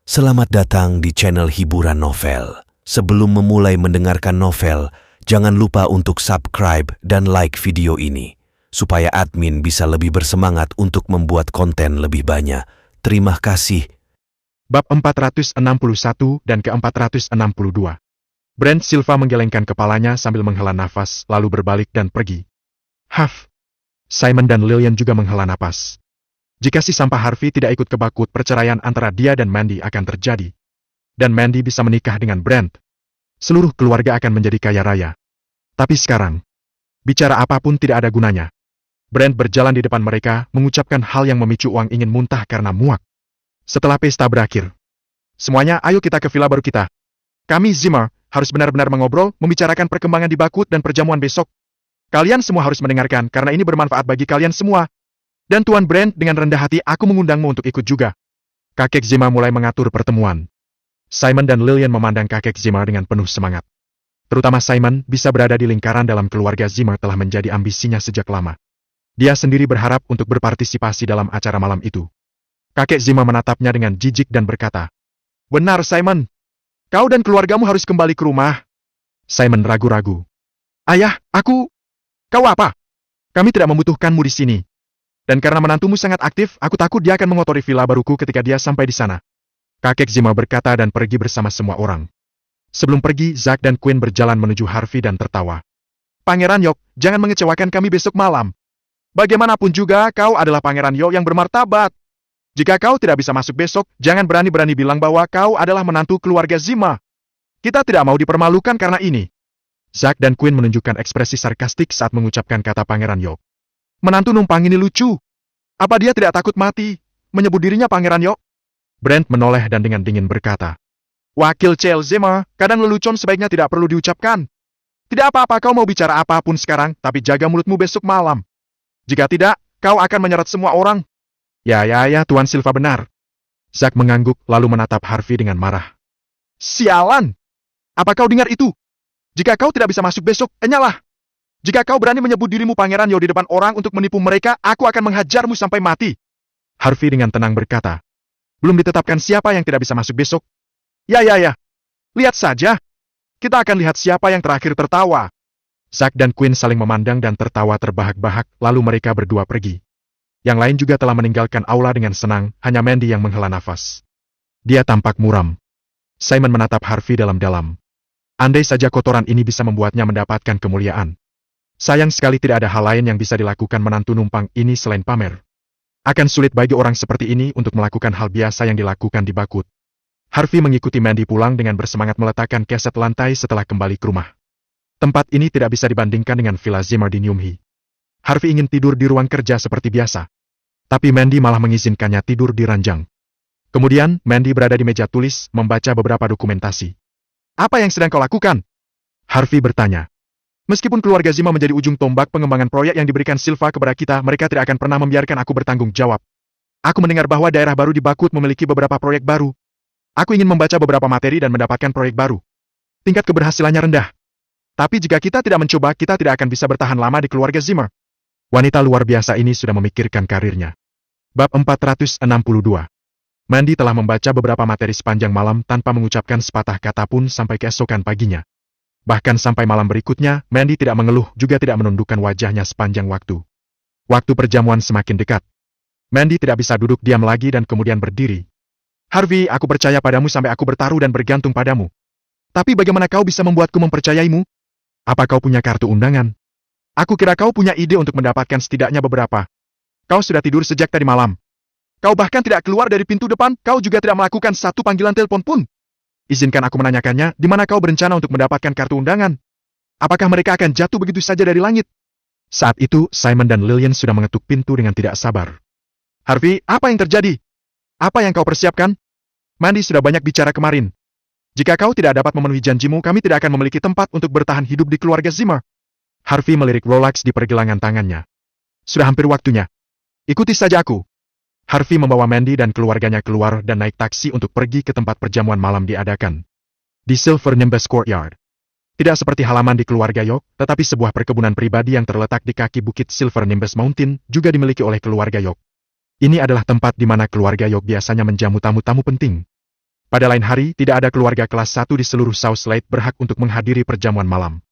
Selamat datang di channel hiburan novel. Sebelum memulai mendengarkan novel, jangan lupa untuk subscribe dan like video ini, supaya admin bisa lebih bersemangat untuk membuat konten lebih banyak. Terima kasih. Bab 461 dan ke-462. Brent Silva menggelengkan kepalanya sambil menghela nafas, lalu berbalik dan pergi. Huff. Simon dan Lillian juga menghela napas. Jika si sampah Harvey tidak ikut ke Bakut, perceraian antara dia dan Mandy akan terjadi. Dan Mandy bisa menikah dengan Brent. Seluruh keluarga akan menjadi kaya raya. Tapi sekarang, bicara apapun tidak ada gunanya. Brent berjalan di depan mereka, mengucapkan hal yang memicu Wang ingin muntah karena muak. Setelah pesta berakhir, semuanya ayo kita ke villa baru kita. Kami Zimmer harus benar-benar mengobrol, membicarakan perkembangan di Bakut dan perjamuan besok. Kalian semua harus mendengarkan karena ini bermanfaat bagi kalian semua. Dan Tuan Brent, dengan rendah hati aku mengundangmu untuk ikut juga. Kakek Zimmer mulai mengatur pertemuan. Simon dan Lillian memandang kakek Zimmer dengan penuh semangat. Terutama Simon, bisa berada di lingkaran dalam keluarga Zimmer telah menjadi ambisinya sejak lama. Dia sendiri berharap untuk berpartisipasi dalam acara malam itu. Kakek Zimmer menatapnya dengan jijik dan berkata, "Benar Simon, kau dan keluargamu harus kembali ke rumah." Simon ragu-ragu. "Ayah, kau apa? Kami tidak membutuhkanmu di sini. Dan karena menantumu sangat aktif, aku takut dia akan mengotori villa baruku ketika dia sampai di sana." Kakek Zimmer berkata dan pergi bersama semua orang. Sebelum pergi, Zack dan Quinn berjalan menuju Harvey dan tertawa. "Pangeran Yok, jangan mengecewakan kami besok malam. Bagaimanapun juga, kau adalah Pangeran Yok yang bermartabat. Jika kau tidak bisa masuk besok, jangan berani-berani bilang bahwa kau adalah menantu keluarga Zimmer. Kita tidak mau dipermalukan karena ini." Zack dan Quinn menunjukkan ekspresi sarkastik saat mengucapkan kata Pangeran Yok. "Menantu numpang ini lucu. Apa dia tidak takut mati? Menyebut dirinya Pangeran Yok?" Brent menoleh dan dengan dingin berkata, "Wakil Chael Zimmer, kadang lelucon sebaiknya tidak perlu diucapkan. Tidak apa-apa kau mau bicara apapun sekarang, tapi jaga mulutmu besok malam. Jika tidak, kau akan menyeret semua orang." Ya, Tuan Silva benar." Zack mengangguk lalu menatap Harvey dengan marah. "Sialan! Apa kau dengar itu? Jika kau tidak bisa masuk besok, enyalah. Jika kau berani menyebut dirimu Pangeran Yo di depan orang untuk menipu mereka, aku akan menghajarmu sampai mati." Harvey dengan tenang berkata, "Belum ditetapkan siapa yang tidak bisa masuk besok. Ya. Lihat saja. Kita akan lihat siapa yang terakhir tertawa." Zack dan Quinn saling memandang dan tertawa terbahak-bahak, lalu mereka berdua pergi. Yang lain juga telah meninggalkan aula dengan senang, hanya Mandy yang menghela nafas. Dia tampak muram. Simon menatap Harvey dalam-dalam. Andai saja kotoran ini bisa membuatnya mendapatkan kemuliaan. Sayang sekali tidak ada hal lain yang bisa dilakukan menantu numpang ini selain pamer. Akan sulit bagi orang seperti ini untuk melakukan hal biasa yang dilakukan di Bakut. Harvey mengikuti Mandy pulang dengan bersemangat meletakkan keset lantai setelah kembali ke rumah. Tempat ini tidak bisa dibandingkan dengan Villa Zimmer di Nyumhi. Harvey ingin tidur di ruang kerja seperti biasa. Tapi Mandy malah mengizinkannya tidur di ranjang. Kemudian, Mandy berada di meja tulis, membaca beberapa dokumentasi. "Apa yang sedang kau lakukan?" Harvey bertanya. "Meskipun keluarga Zimmer menjadi ujung tombak pengembangan proyek yang diberikan Silva kepada kita, mereka tidak akan pernah membiarkan aku bertanggung jawab. Aku mendengar bahwa daerah baru di Bakut memiliki beberapa proyek baru. Aku ingin membaca beberapa materi dan mendapatkan proyek baru. Tingkat keberhasilannya rendah. Tapi jika kita tidak mencoba, kita tidak akan bisa bertahan lama di keluarga Zimmer." Wanita luar biasa ini sudah memikirkan karirnya. Bab 462. Mandy telah membaca beberapa materi sepanjang malam tanpa mengucapkan sepatah kata pun sampai keesokan paginya. Bahkan sampai malam berikutnya, Mandy tidak mengeluh juga tidak menundukkan wajahnya sepanjang waktu. Waktu perjamuan semakin dekat. Mandy tidak bisa duduk diam lagi dan kemudian berdiri. "Harvey, aku percaya padamu sampai aku bertaruh dan bergantung padamu. Tapi bagaimana kau bisa membuatku mempercayaimu? Apa kau punya kartu undangan? Aku kira kau punya ide untuk mendapatkan setidaknya beberapa. Kau sudah tidur sejak tadi malam. Kau bahkan tidak keluar dari pintu depan, kau juga tidak melakukan satu panggilan telepon pun. Izinkan aku menanyakannya, di mana kau berencana untuk mendapatkan kartu undangan? Apakah mereka akan jatuh begitu saja dari langit?" Saat itu, Simon dan Lillian sudah mengetuk pintu dengan tidak sabar. "Harvey, apa yang terjadi? Apa yang kau persiapkan? Mandy sudah banyak bicara kemarin. Jika kau tidak dapat memenuhi janjimu, kami tidak akan memiliki tempat untuk bertahan hidup di keluarga Zimmer." Harvey melirik Rolex di pergelangan tangannya. "Sudah hampir waktunya. Ikuti saja aku." Harvey membawa Mandy dan keluarganya keluar dan naik taksi untuk pergi ke tempat perjamuan malam diadakan. Di Silver Nimbus Courtyard. Tidak seperti halaman di keluarga Yok, tetapi sebuah perkebunan pribadi yang terletak di kaki bukit Silver Nimbus Mountain juga dimiliki oleh keluarga Yok. Ini adalah tempat di mana keluarga Yok biasanya menjamu tamu-tamu penting. Pada lain hari, tidak ada keluarga kelas 1 di seluruh South Slade berhak untuk menghadiri perjamuan malam.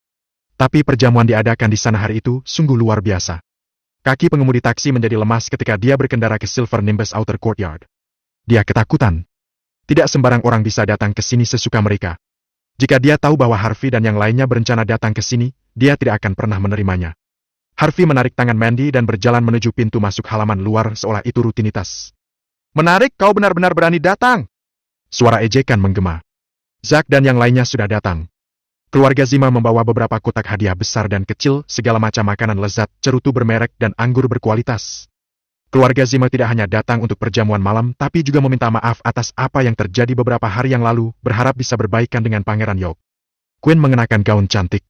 Tapi perjamuan diadakan di sana hari itu sungguh luar biasa. Kaki pengemudi taksi menjadi lemas ketika dia berkendara ke Silver Nimbus Outer Courtyard. Dia ketakutan. Tidak sembarang orang bisa datang ke sini sesuka mereka. Jika dia tahu bahwa Harvey dan yang lainnya berencana datang ke sini, dia tidak akan pernah menerimanya. Harvey menarik tangan Mandy dan berjalan menuju pintu masuk halaman luar seolah itu rutinitas. "Menarik, kau benar-benar berani datang!" Suara ejekan menggema. Zack dan yang lainnya sudah datang. Keluarga Zima membawa beberapa kotak hadiah besar dan kecil, segala macam makanan lezat, cerutu bermerek, dan anggur berkualitas. Keluarga Zima tidak hanya datang untuk perjamuan malam, tapi juga meminta maaf atas apa yang terjadi beberapa hari yang lalu, berharap bisa berbaikan dengan Pangeran York. Quinn mengenakan gaun cantik.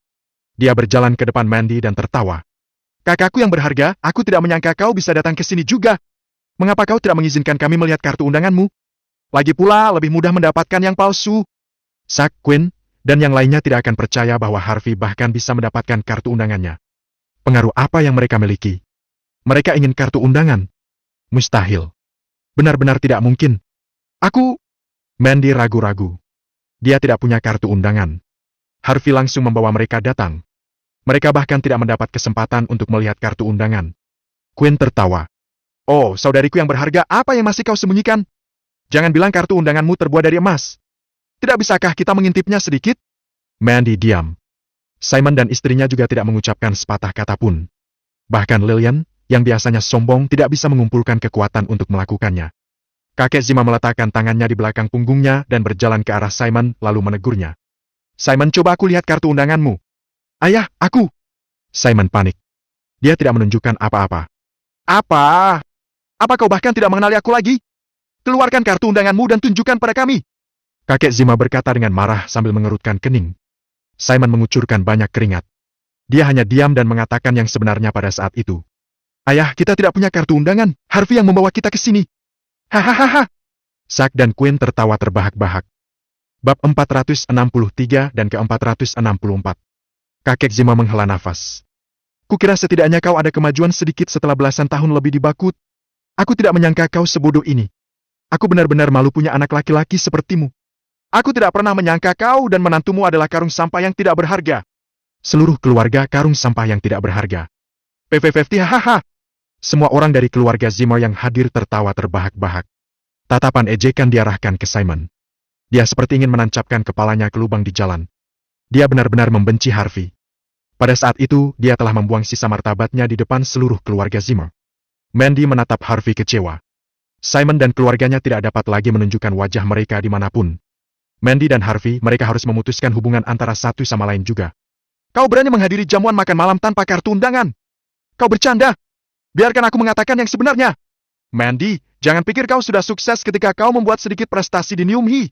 Dia berjalan ke depan Mandy dan tertawa. "Kakakku yang berharga, aku tidak menyangka kau bisa datang ke sini juga. Mengapa kau tidak mengizinkan kami melihat kartu undanganmu? Lagi pula, lebih mudah mendapatkan yang palsu." Zack, Quinn, dan yang lainnya tidak akan percaya bahwa Harvey bahkan bisa mendapatkan kartu undangannya. Pengaruh apa yang mereka miliki? Mereka ingin kartu undangan. Mustahil. Benar-benar tidak mungkin. Mandy ragu-ragu. Dia tidak punya kartu undangan. Harvey langsung membawa mereka datang. Mereka bahkan tidak mendapat kesempatan untuk melihat kartu undangan. Quinn tertawa. "Oh, saudariku yang berharga, apa yang masih kau sembunyikan? Jangan bilang kartu undanganmu terbuat dari emas. Tidak bisakah kita mengintipnya sedikit?" Mandy diam. Simon dan istrinya juga tidak mengucapkan sepatah kata pun. Bahkan Lillian, yang biasanya sombong, tidak bisa mengumpulkan kekuatan untuk melakukannya. Kakek Zima meletakkan tangannya di belakang punggungnya dan berjalan ke arah Simon lalu menegurnya. "Simon, coba aku lihat kartu undanganmu." "Ayah, aku." Simon panik. Dia tidak menunjukkan apa-apa. "Apa? Apa kau bahkan tidak mengenali aku lagi? Keluarkan kartu undanganmu dan tunjukkan pada kami." Kakek Zima berkata dengan marah sambil mengerutkan kening. Simon mengucurkan banyak keringat. Dia hanya diam dan mengatakan yang sebenarnya pada saat itu. "Ayah, kita tidak punya kartu undangan. Harvey yang membawa kita ke sini." "Hahaha." Zack dan Quinn tertawa terbahak-bahak. Bab 463 dan ke-464. Kakek Zima menghela nafas. "Kukira setidaknya kau ada kemajuan sedikit setelah belasan tahun lebih di Bakut. Aku tidak menyangka kau sebodoh ini. Aku benar-benar malu punya anak laki-laki sepertimu. Aku tidak pernah menyangka kau dan menantumu adalah karung sampah yang tidak berharga." Seluruh keluarga karung sampah yang tidak berharga. "PV50 hahaha." Semua orang dari keluarga Zimmer yang hadir tertawa terbahak-bahak. Tatapan ejekan diarahkan ke Simon. Dia seperti ingin menancapkan kepalanya ke lubang di jalan. Dia benar-benar membenci Harvey. Pada saat itu, dia telah membuang sisa martabatnya di depan seluruh keluarga Zimmer. Mandy menatap Harvey kecewa. Simon dan keluarganya tidak dapat lagi menunjukkan wajah mereka dimanapun. Mandy dan Harvey, mereka harus memutuskan hubungan antara satu sama lain juga. "Kau berani menghadiri jamuan makan malam tanpa kartu undangan? Kau bercanda? Biarkan aku mengatakan yang sebenarnya. Mandy, jangan pikir kau sudah sukses ketika kau membuat sedikit prestasi di Nyumhi.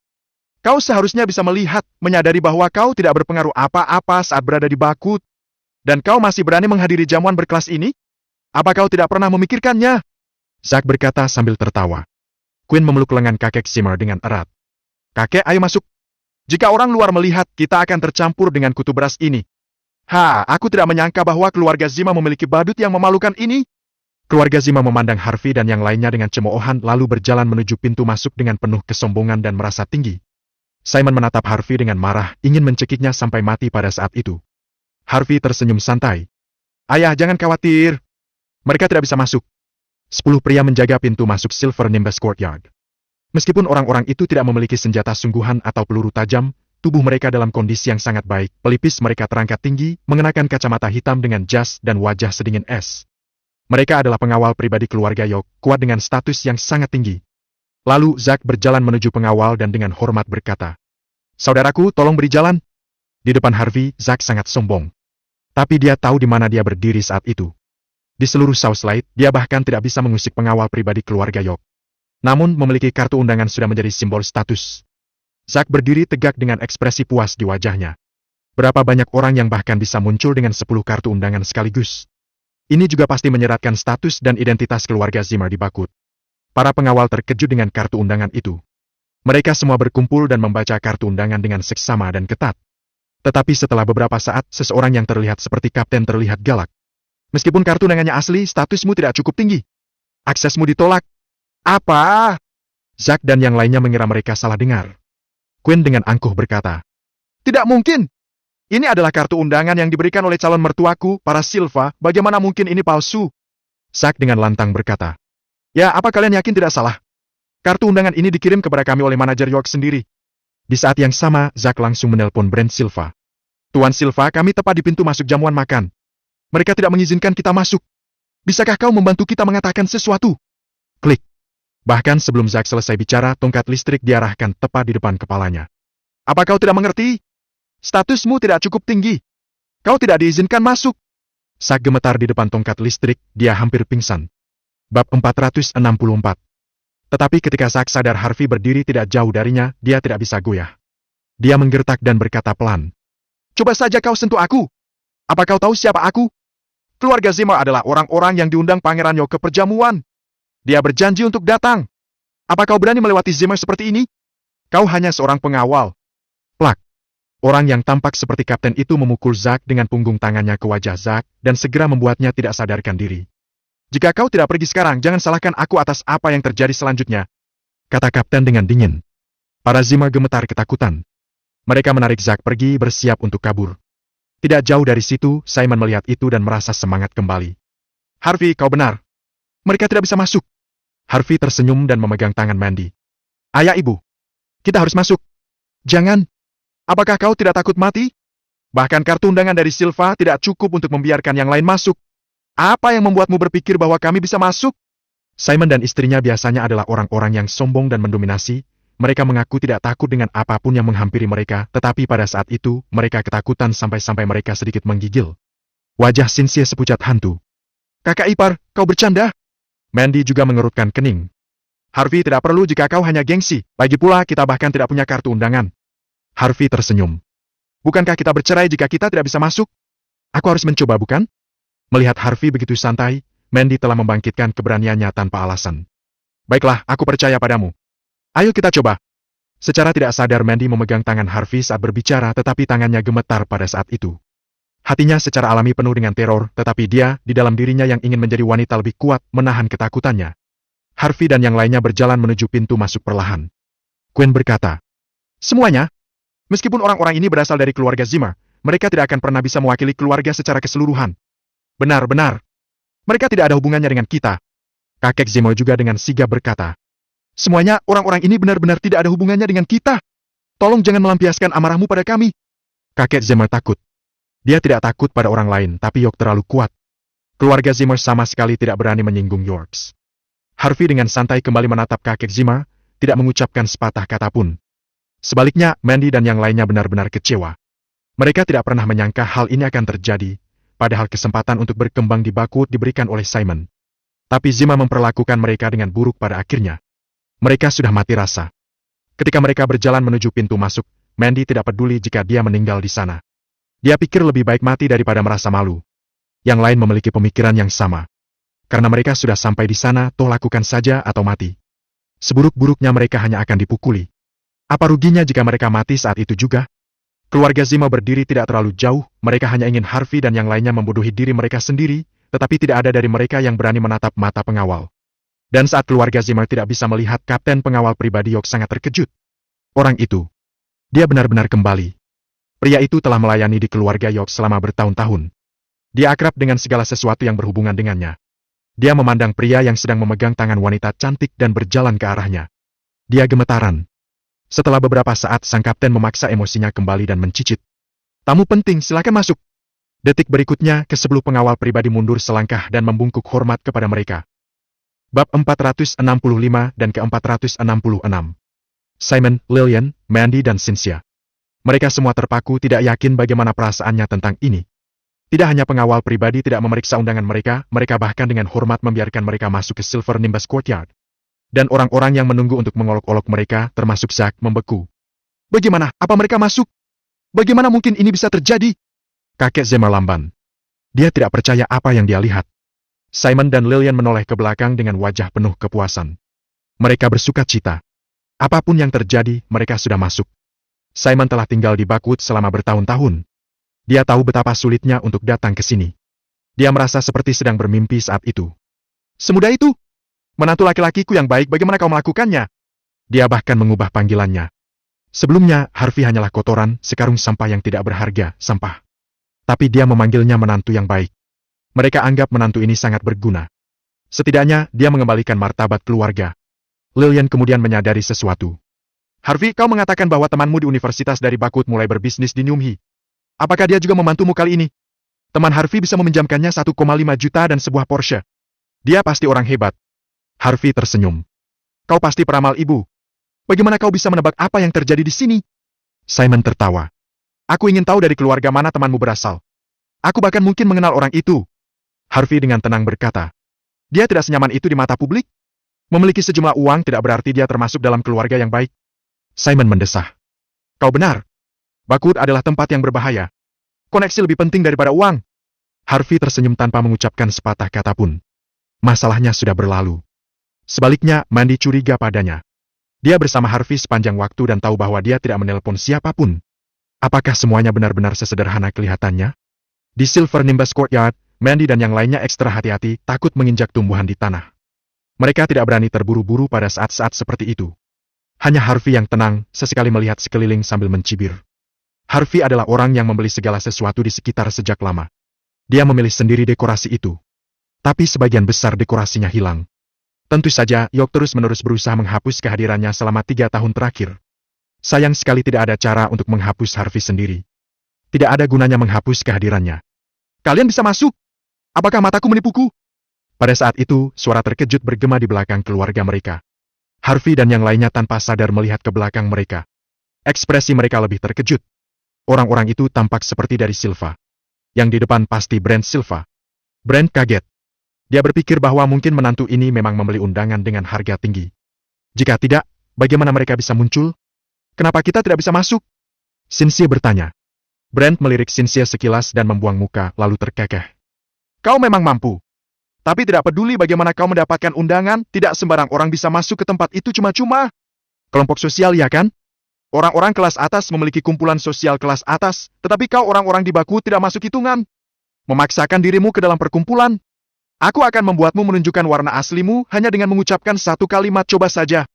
Kau seharusnya bisa melihat, menyadari bahwa kau tidak berpengaruh apa-apa saat berada di Bakut. Dan kau masih berani menghadiri jamuan berkelas ini? Apa kau tidak pernah memikirkannya?" Zack berkata sambil tertawa. Quinn memeluk lengan kakek Zimmer dengan erat. "Kakek, ayo masuk. Jika orang luar melihat, kita akan tercampur dengan kutu beras ini." Aku tidak menyangka bahwa keluarga Zima memiliki badut yang memalukan ini." Keluarga Zima memandang Harvey dan yang lainnya dengan cemoohan lalu berjalan menuju pintu masuk dengan penuh kesombongan dan merasa tinggi. Simon menatap Harvey dengan marah, ingin mencekiknya sampai mati pada saat itu. Harvey tersenyum santai. "Ayah, jangan khawatir. Mereka tidak bisa masuk." 10 pria menjaga pintu masuk Silver Nimbus Courtyard. Meskipun orang-orang itu tidak memiliki senjata sungguhan atau peluru tajam, tubuh mereka dalam kondisi yang sangat baik. Pelipis mereka terangkat tinggi, mengenakan kacamata hitam dengan jas dan wajah sedingin es. Mereka adalah pengawal pribadi keluarga York, kuat dengan status yang sangat tinggi. Lalu Zack berjalan menuju pengawal dan dengan hormat berkata, "Saudaraku, tolong beri jalan." Di depan Harvey, Zack sangat sombong. Tapi dia tahu di mana dia berdiri saat itu. Di seluruh South Slade, dia bahkan tidak bisa mengusik pengawal pribadi keluarga York. Namun, memiliki kartu undangan sudah menjadi simbol status. Zack berdiri tegak dengan ekspresi puas di wajahnya. Berapa banyak orang yang bahkan bisa muncul dengan 10 kartu undangan sekaligus. Ini juga pasti menyeratkan status dan identitas keluarga Zimmer di Bakut. Para pengawal terkejut dengan kartu undangan itu. Mereka semua berkumpul dan membaca kartu undangan dengan seksama dan ketat. Tetapi setelah beberapa saat, seseorang yang terlihat seperti kapten terlihat galak. "Meskipun kartu undangannya asli, statusmu tidak cukup tinggi. Aksesmu ditolak." "Apa?" Zack dan yang lainnya mengira mereka salah dengar. Quinn dengan angkuh berkata, "Tidak mungkin! Ini adalah kartu undangan yang diberikan oleh calon mertuaku, para Silva, bagaimana mungkin ini palsu?" Zack dengan lantang berkata, "Ya, apa kalian yakin tidak salah? Kartu undangan ini dikirim kepada kami oleh manajer York sendiri." Di saat yang sama, Zack langsung menelpon Brent Silva. "Tuan Silva, kami tepat di pintu masuk jamuan makan. Mereka tidak mengizinkan kita masuk. Bisakah kau membantu kita mengatakan sesuatu?" Klik. Bahkan sebelum Zack selesai bicara, tongkat listrik diarahkan tepat di depan kepalanya. "Apa kau tidak mengerti? Statusmu tidak cukup tinggi. Kau tidak diizinkan masuk." Zack gemetar di depan tongkat listrik, dia hampir pingsan. Bab 464. Tetapi ketika Zack sadar Harvey berdiri tidak jauh darinya, dia tidak bisa goyah. Dia menggertak dan berkata pelan, "Coba saja kau sentuh aku. Apa kau tahu siapa aku? Keluarga Zimmer adalah orang-orang yang diundang Pangeran York ke perjamuan. Dia berjanji untuk datang. Apa kau berani melewati Zimmer seperti ini? Kau hanya seorang pengawal." Plak. Orang yang tampak seperti kapten itu memukul Zack dengan punggung tangannya ke wajah Zack dan segera membuatnya tidak sadarkan diri. "Jika kau tidak pergi sekarang, jangan salahkan aku atas apa yang terjadi selanjutnya," kata kapten dengan dingin. Para Zimmer gemetar ketakutan. Mereka menarik Zack pergi bersiap untuk kabur. Tidak jauh dari situ, Simon melihat itu dan merasa semangat kembali. "Harvey, kau benar. Mereka tidak bisa masuk." Harvey tersenyum dan memegang tangan Mandy. "Ayah ibu, kita harus masuk." "Jangan. Apakah kau tidak takut mati? Bahkan kartu undangan dari Silva tidak cukup untuk membiarkan yang lain masuk. Apa yang membuatmu berpikir bahwa kami bisa masuk?" Simon dan istrinya biasanya adalah orang-orang yang sombong dan mendominasi. Mereka mengaku tidak takut dengan apapun yang menghampiri mereka, tetapi pada saat itu, mereka ketakutan sampai-sampai mereka sedikit menggigil. Wajah Cynthia sepucat hantu. "Kakak ipar, kau bercanda?" Mandy juga mengerutkan kening. "Harvey, tidak perlu jika kau hanya gengsi. Lagi pula, kita bahkan tidak punya kartu undangan." Harvey tersenyum. "Bukankah kita bercerai jika kita tidak bisa masuk? Aku harus mencoba, bukan?" Melihat Harvey begitu santai, Mandy telah membangkitkan keberaniannya tanpa alasan. "Baiklah, aku percaya padamu. Ayo kita coba." Secara tidak sadar Mandy memegang tangan Harvey saat berbicara, tetapi tangannya gemetar pada saat itu. Hatinya secara alami penuh dengan teror, tetapi dia, di dalam dirinya yang ingin menjadi wanita lebih kuat, menahan ketakutannya. Harvey dan yang lainnya berjalan menuju pintu masuk perlahan. Quinn berkata, "Semuanya, meskipun orang-orang ini berasal dari keluarga Zimmer, mereka tidak akan pernah bisa mewakili keluarga secara keseluruhan. Benar-benar. Mereka tidak ada hubungannya dengan kita." Kakek Zimmer juga dengan sigap berkata, "Semuanya, orang-orang ini benar-benar tidak ada hubungannya dengan kita. Tolong jangan melampiaskan amarahmu pada kami." Kakek Zimmer takut. Dia tidak takut pada orang lain, tapi York terlalu kuat. Keluarga Zimmer sama sekali tidak berani menyinggung Yorks. Harvey dengan santai kembali menatap kakek Zimmer, tidak mengucapkan sepatah kata pun. Sebaliknya, Mandy dan yang lainnya benar-benar kecewa. Mereka tidak pernah menyangka hal ini akan terjadi, padahal kesempatan untuk berkembang di Buckwood diberikan oleh Simon. Tapi Zimmer memperlakukan mereka dengan buruk pada akhirnya. Mereka sudah mati rasa. Ketika mereka berjalan menuju pintu masuk, Mandy tidak peduli jika dia meninggal di sana. Dia pikir lebih baik mati daripada merasa malu. Yang lain memiliki pemikiran yang sama. Karena mereka sudah sampai di sana, toh lakukan saja atau mati. Seburuk-buruknya mereka hanya akan dipukuli. Apa ruginya jika mereka mati saat itu juga? Keluarga Zimmer berdiri tidak terlalu jauh, mereka hanya ingin Harvey dan yang lainnya membodohi diri mereka sendiri, tetapi tidak ada dari mereka yang berani menatap mata pengawal. Dan saat keluarga Zimmer tidak bisa melihat kapten pengawal pribadi York sangat terkejut. Orang itu. Dia benar-benar kembali. Pria itu telah melayani di keluarga York selama bertahun-tahun. Dia akrab dengan segala sesuatu yang berhubungan dengannya. Dia memandang pria yang sedang memegang tangan wanita cantik dan berjalan ke arahnya. Dia gemetaran. Setelah beberapa saat, sang kapten memaksa emosinya kembali dan mencicit. "Tamu penting, silakan masuk." Detik berikutnya, ke-10 pengawal pribadi mundur selangkah dan membungkuk hormat kepada mereka. Bab 465 dan ke-466. Simon, Lillian, Mandy dan Cynthia. Mereka semua terpaku tidak yakin bagaimana perasaannya tentang ini. Tidak hanya pengawal pribadi tidak memeriksa undangan mereka, mereka bahkan dengan hormat membiarkan mereka masuk ke Silver Nimbus Courtyard. Dan orang-orang yang menunggu untuk mengolok-olok mereka, termasuk Zack, membeku. "Bagaimana? Apa mereka masuk? Bagaimana mungkin ini bisa terjadi?" Kakek Zimmer lamban. Dia tidak percaya apa yang dia lihat. Simon dan Lillian menoleh ke belakang dengan wajah penuh kepuasan. Mereka bersuka cita. Apapun yang terjadi, mereka sudah masuk. Simon telah tinggal di Buckwood selama bertahun-tahun. Dia tahu betapa sulitnya untuk datang ke sini. Dia merasa seperti sedang bermimpi saat itu. "Semudah itu? Menantu laki-lakiku yang baik, bagaimana kau melakukannya?" Dia bahkan mengubah panggilannya. Sebelumnya, Harvey hanyalah kotoran, sekarung sampah yang tidak berharga, sampah. Tapi dia memanggilnya menantu yang baik. Mereka anggap menantu ini sangat berguna. Setidaknya, dia mengembalikan martabat keluarga. Lillian kemudian menyadari sesuatu. Harvey, kau mengatakan bahwa temanmu di universitas dari Bakut mulai berbisnis di Nyumhi. Apakah dia juga membantumu kali ini? Teman Harvey bisa meminjamkannya 1,5 juta dan sebuah Porsche. Dia pasti orang hebat. Harvey tersenyum. Kau pasti peramal ibu. Bagaimana kau bisa menebak apa yang terjadi di sini? Simon tertawa. Aku ingin tahu dari keluarga mana temanmu berasal. Aku bahkan mungkin mengenal orang itu. Harvey dengan tenang berkata. Dia tidak senyaman itu di mata publik. Memiliki sejumlah uang tidak berarti dia termasuk dalam keluarga yang baik. Simon mendesah. Kau benar. Bakut adalah tempat yang berbahaya. Koneksi lebih penting daripada uang. Harvey tersenyum tanpa mengucapkan sepatah kata pun. Masalahnya sudah berlalu. Sebaliknya, Mandy curiga padanya. Dia bersama Harvey sepanjang waktu dan tahu bahwa dia tidak menelpon siapapun. Apakah semuanya benar-benar sesederhana kelihatannya? Di Silver Nimbus Courtyard, Mandy dan yang lainnya ekstra hati-hati, takut menginjak tumbuhan di tanah. Mereka tidak berani terburu-buru pada saat-saat seperti itu. Hanya Harvey yang tenang, sesekali melihat sekeliling sambil mencibir. Harvey adalah orang yang membeli segala sesuatu di sekitar sejak lama. Dia memilih sendiri dekorasi itu. Tapi sebagian besar dekorasinya hilang. Tentu saja, York terus-menerus berusaha menghapus kehadirannya selama 3 tahun terakhir. Sayang sekali tidak ada cara untuk menghapus Harvey sendiri. Tidak ada gunanya menghapus kehadirannya. Kalian bisa masuk? Apakah mataku menipuku? Pada saat itu, suara terkejut bergema di belakang keluarga mereka. Harvey dan yang lainnya tanpa sadar melihat ke belakang mereka. Ekspresi mereka lebih terkejut. Orang-orang itu tampak seperti dari Silva. Yang di depan pasti Brent Silva. Brent kaget. Dia berpikir bahwa mungkin menantu ini memang membeli undangan dengan harga tinggi. Jika tidak, bagaimana mereka bisa muncul? Kenapa kita tidak bisa masuk? Cynthia bertanya. Brent melirik Cynthia sekilas dan membuang muka lalu terkekeh. Kau memang mampu. Tapi tidak peduli bagaimana kau mendapatkan undangan, tidak sembarang orang bisa masuk ke tempat itu cuma-cuma. Kelompok sosial ya kan? Orang-orang kelas atas memiliki kumpulan sosial kelas atas, tetapi kau orang-orang di Baku tidak masuk hitungan. Memaksakan dirimu ke dalam perkumpulan. Aku akan membuatmu menunjukkan warna aslimu hanya dengan mengucapkan satu kalimat coba saja.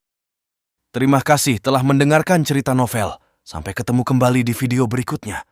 Terima kasih telah mendengarkan cerita novel. Sampai ketemu kembali di video berikutnya.